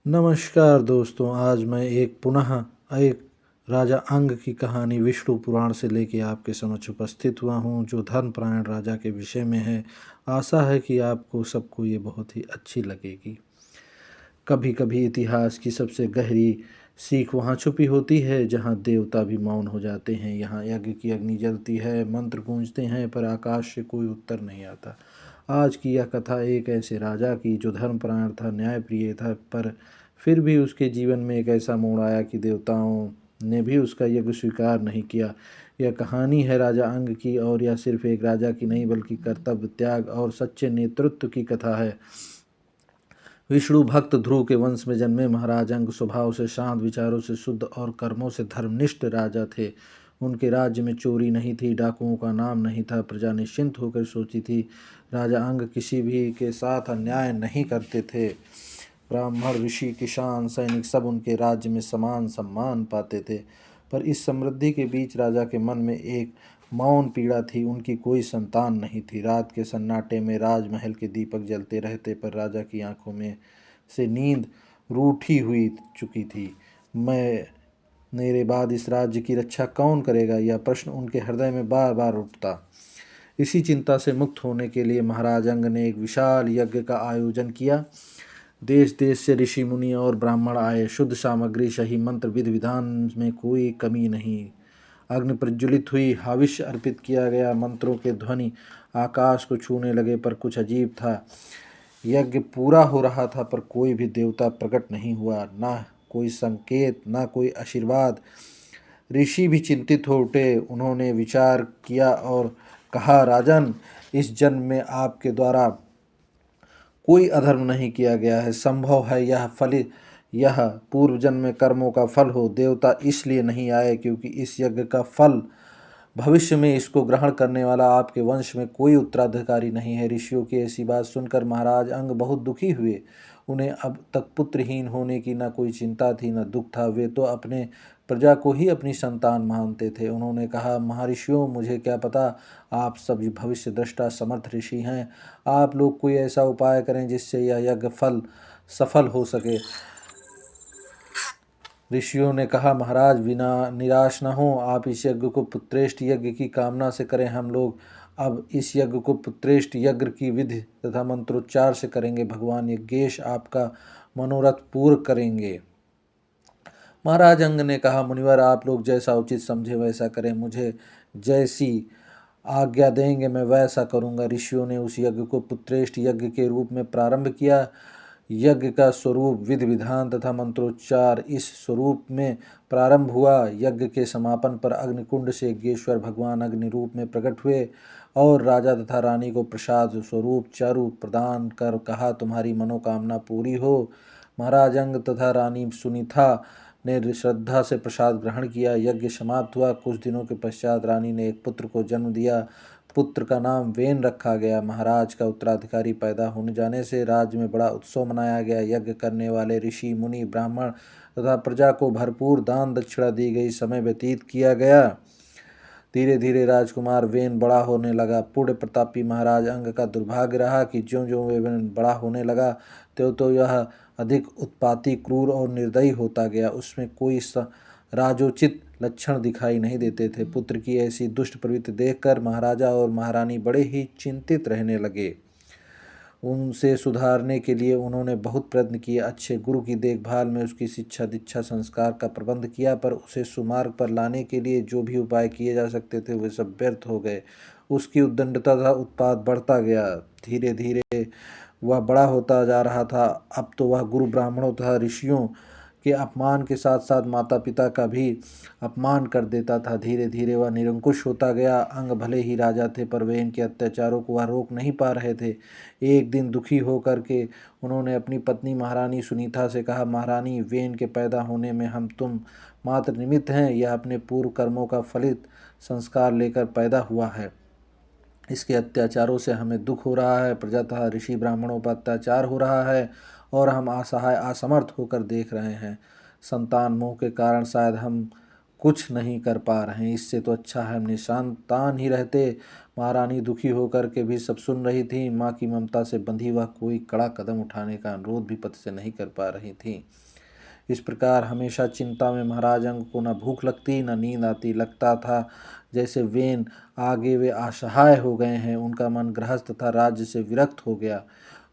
नमस्कार दोस्तों, आज मैं एक राजा अंग की कहानी विष्णु पुराण से लेके आपके समक्ष उपस्थित हुआ हूँ, जो धर्मपरायण राजा के विषय में है। आशा है कि आपको सबको ये बहुत ही अच्छी लगेगी। कभी कभी इतिहास की सबसे गहरी सीख वहाँ छुपी होती है जहाँ देवता भी मौन हो जाते हैं। यहाँ यज्ञ की अग्नि जलती है, मंत्र गूंजते हैं, पर आकाश से कोई उत्तर नहीं आता। आज की यह कथा एक ऐसे राजा की जो धर्मपरायण था, न्यायप्रिय था, पर फिर भी उसके जीवन में एक ऐसा मोड़ आया कि देवताओं ने भी उसका यज्ञ स्वीकार नहीं किया। यह कहानी है राजा अंग की, और यह सिर्फ एक राजा की नहीं बल्कि कर्तव्य, त्याग और सच्चे नेतृत्व की कथा है। विष्णु भक्त ध्रुव के वंश में जन्मे महाराज अंग स्वभाव से शांत, विचारों से शुद्ध और कर्मों से धर्मनिष्ठ राजा थे। उनके राज्य में चोरी नहीं थी, डाकुओं का नाम नहीं था, प्रजा निश्चिंत होकर सोती थी। राजा अंग किसी भी के साथ अन्याय नहीं करते थे। ब्राह्मण, ऋषि, किसान, सैनिक सब उनके राज्य में समान सम्मान पाते थे। पर इस समृद्धि के बीच राजा के मन में एक मौन पीड़ा थी। उनकी कोई संतान नहीं थी। रात के सन्नाटे में राजमहल के दीपक जलते रहते, पर राजा की आंखों में से नींद रूठी हुई चुकी थी। मेरे बाद इस राज्य की रक्षा कौन करेगा, यह प्रश्न उनके हृदय में बार बार उठता। इसी चिंता से मुक्त होने के लिए महाराज अंग ने एक विशाल यज्ञ का आयोजन किया। देश देश से ऋषि मुनि और ब्राह्मण आए। शुद्ध सामग्री, सही मंत्र, विधि विधान में कोई कमी नहीं। अग्नि प्रज्वलित हुई, हविष्य अर्पित किया गया। मंत्रों के ध्वनि आकाश को छूने लगे, पर कुछ अजीब था। यज्ञ पूरा हो रहा था, पर कोई भी देवता प्रकट नहीं हुआ। ना कोई संकेत, ना कोई आशीर्वाद। ऋषि भी चिंतित हो उठे। उन्होंने विचार किया और कहा, राजन, इस जन्म में आपके द्वारा कोई अधर्म नहीं किया गया है। संभव है यह पूर्व जन्म में कर्मों का फल हो। देवता इसलिए नहीं आए क्योंकि इस यज्ञ का फल भविष्य में इसको ग्रहण करने वाला आपके वंश में कोई उत्तराधिकारी नहीं है। ऋषियों की ऐसी बात सुनकर महाराज अंग बहुत दुखी हुए। उन्हें अब तक पुत्रहीन होने की न कोई चिंता थी, न दुख था। वे तो अपने प्रजा को ही अपनी संतान मानते थे। उन्होंने कहा, महर्षियों, मुझे क्या पता, आप सब भविष्य दृष्टा समर्थ ऋषि हैं। आप लोग कोई ऐसा उपाय करें जिससे यह यज्ञ फल सफल हो सके। ऋषियों ने कहा, महाराज, बिना निराश न हो। आप इस यज्ञ को पुत्रेष्ट यज्ञ की कामना से करें। हम लोग अब इस यज्ञ को पुत्रेष्ट यज्ञ की विधि तथा मंत्रोच्चार से करेंगे। भगवान यज्ञेश आपका मनोरथ पूर्ण करेंगे। महाराज अंग ने कहा, मुनिवर, आप लोग जैसा उचित समझे वैसा करें। मुझे जैसी आज्ञा देंगे मैं वैसा करूंगा। ऋषियों ने उस यज्ञ को पुत्रेष्ट यज्ञ के रूप में प्रारंभ किया। यज्ञ का स्वरूप, विधि विधान तथा मंत्रोच्चार इस स्वरूप में प्रारंभ हुआ। यज्ञ के समापन पर अग्निकुंड से यज्ञेश्वर भगवान अग्नि रूप में प्रकट हुए और राजा तथा रानी को प्रसाद स्वरूप चारु प्रदान कर कहा, तुम्हारी मनोकामना पूरी हो। महाराज अंग तथा रानी सुनीता ने श्रद्धा से प्रसाद ग्रहण किया। यज्ञ समाप्त हुआ। कुछ दिनों के पश्चात रानी ने एक पुत्र को जन्म दिया। पुत्र का नाम वेन रखा गया। महाराज का उत्तराधिकारी पैदा होने जाने से राज्य में बड़ा उत्सव मनाया गया। यज्ञ करने वाले ऋषि मुनि, ब्राह्मण तथा प्रजा को भरपूर दान दक्षिणा दी गई। समय व्यतीत किया गया। धीरे धीरे राजकुमार वेन बड़ा होने लगा। पुण्य प्रतापी महाराज अंग का दुर्भाग्य रहा कि ज्यों ज्यों वेन बड़ा होने लगा त्यों तो यह अधिक उत्पाती, क्रूर और निर्दयी होता गया। उसमें कोई राजोचित लक्षण दिखाई नहीं देते थे। पुत्र की ऐसी दुष्ट प्रवृत्ति देखकर महाराजा और महारानी बड़े ही चिंतित रहने लगे। उनसे सुधारने के लिए उन्होंने बहुत प्रयत्न किए। अच्छे गुरु की देखभाल में उसकी शिक्षा, दीक्षा, संस्कार का प्रबंध किया, पर उसे सुमार्ग पर लाने के लिए जो भी उपाय किए जा सकते थे वे सब व्यर्थ हो गए। उसकी उद्दंडता तथा उत्पात बढ़ता गया। धीरे धीरे वह बड़ा होता जा रहा था। अब तो वह गुरु, ब्राह्मणों तथा ऋषियों के अपमान के साथ साथ माता पिता का भी अपमान कर देता था। धीरे धीरे वह निरंकुश होता गया। अंग भले ही राजा थे, पर वे इनके अत्याचारों को वह रोक नहीं पा रहे थे। एक दिन दुखी होकर के उन्होंने अपनी पत्नी महारानी सुनीता से कहा, महारानी, वेन के पैदा होने में हम तुम मात्र निमित्त हैं। यह अपने पूर्व कर्मों का फलित संस्कार लेकर पैदा हुआ है। इसके अत्याचारों से हमें दुख हो रहा है। प्रजा तथा ऋषि ब्राह्मणों पर अत्याचार हो रहा है और हम असहाय, असमर्थ होकर देख रहे हैं। संतान मोह के कारण शायद हम कुछ नहीं कर पा रहे हैं। इससे तो अच्छा है हम निशानतान ही रहते। महारानी दुखी होकर के भी सब सुन रही थी। माँ की ममता से बंधी वह कोई कड़ा कदम उठाने का अनुरोध भी पति से नहीं कर पा रही थी। इस प्रकार हमेशा चिंता में महाराज अंग को न भूख लगती न नींद आती। लगता था जैसे वेन आगे वे असहाय हो गए हैं। उनका मन गृहस्थ तथा राज्य से विरक्त हो गया।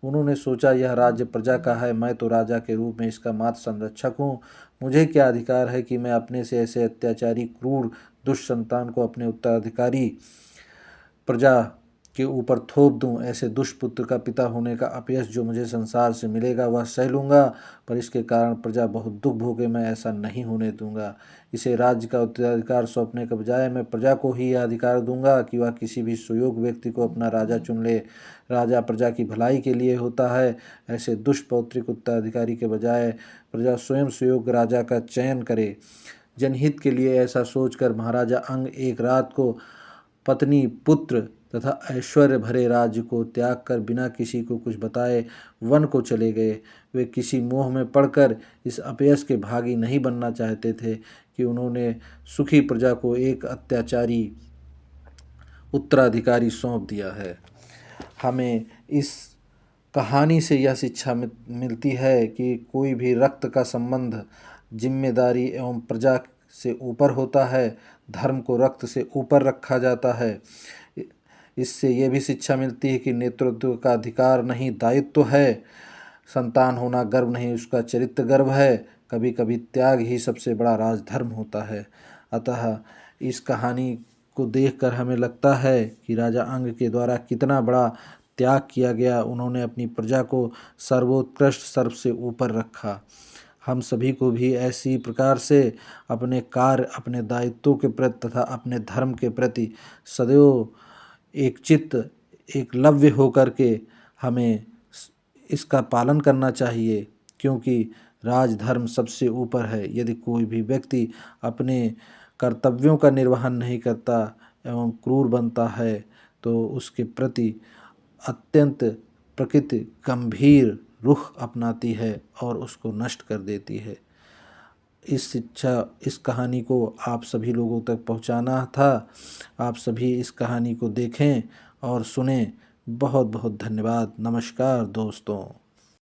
उन्होंने सोचा, यह राज्य प्रजा का है, मैं तो राजा के रूप में इसका मात्र संरक्षक हूँ। मुझे क्या अधिकार है कि मैं अपने से ऐसे अत्याचारी क्रूर दुष्ट संतान को अपने उत्तराधिकारी प्रजा के ऊपर थोप दूं। ऐसे दुष्पुत्र का पिता होने का अपयश जो मुझे संसार से मिलेगा वह सह लूँगा, पर इसके कारण प्रजा बहुत दुख भोगे। मैं ऐसा नहीं होने दूंगा। इसे राज्य का उत्तराधिकार सौंपने के बजाय मैं प्रजा को ही यह अधिकार दूंगा कि वह किसी भी सुयोग्य व्यक्ति को अपना राजा चुन ले। राजा प्रजा की भलाई के लिए होता है। ऐसे दुष्ट पौत्रिक उत्तराधिकारी के बजाय प्रजा स्वयं सुयोग्य राजा का चयन करे। जनहित के लिए ऐसा सोचकर महाराजा अंग एक रात को पत्नी, पुत्र तथा ऐश्वर्य भरे राज्य को त्याग कर बिना किसी को कुछ बताए वन को चले गए। वे किसी मोह में पड़कर इस अपयश के भागी नहीं बनना चाहते थे कि उन्होंने सुखी प्रजा को एक अत्याचारी उत्तराधिकारी सौंप दिया है। हमें इस कहानी से यह शिक्षा मिलती है कि कोई भी रक्त का संबंध जिम्मेदारी एवं प्रजा से ऊपर होता है। धर्म को रक्त से ऊपर रखा जाता है। इससे यह भी शिक्षा मिलती है कि नेतृत्व का अधिकार नहीं, दायित्व है। संतान होना गर्व नहीं, उसका चरित्र गर्व है। कभी कभी त्याग ही सबसे बड़ा राजधर्म होता है। अतः इस कहानी को देखकर हमें लगता है कि राजा अंग के द्वारा कितना बड़ा त्याग किया गया। उन्होंने अपनी प्रजा को सर्वोत्कृष्ट, सर्व से ऊपर रखा। हम सभी को भी ऐसी प्रकार से अपने कार्य, अपने दायित्वों के प्रति तथा अपने धर्म के प्रति सदैव एक चित्त, एकलव्य होकर के हमें इसका पालन करना चाहिए, क्योंकि राजधर्म सबसे ऊपर है। यदि कोई भी व्यक्ति अपने कर्तव्यों का निर्वहन नहीं करता एवं क्रूर बनता है तो उसके प्रति अत्यंत प्रकृति गंभीर रुख अपनाती है और उसको नष्ट कर देती है। इस कहानी को आप सभी लोगों तक पहुंचाना था। आप सभी इस कहानी को देखें और सुनें। बहुत बहुत धन्यवाद। नमस्कार दोस्तों।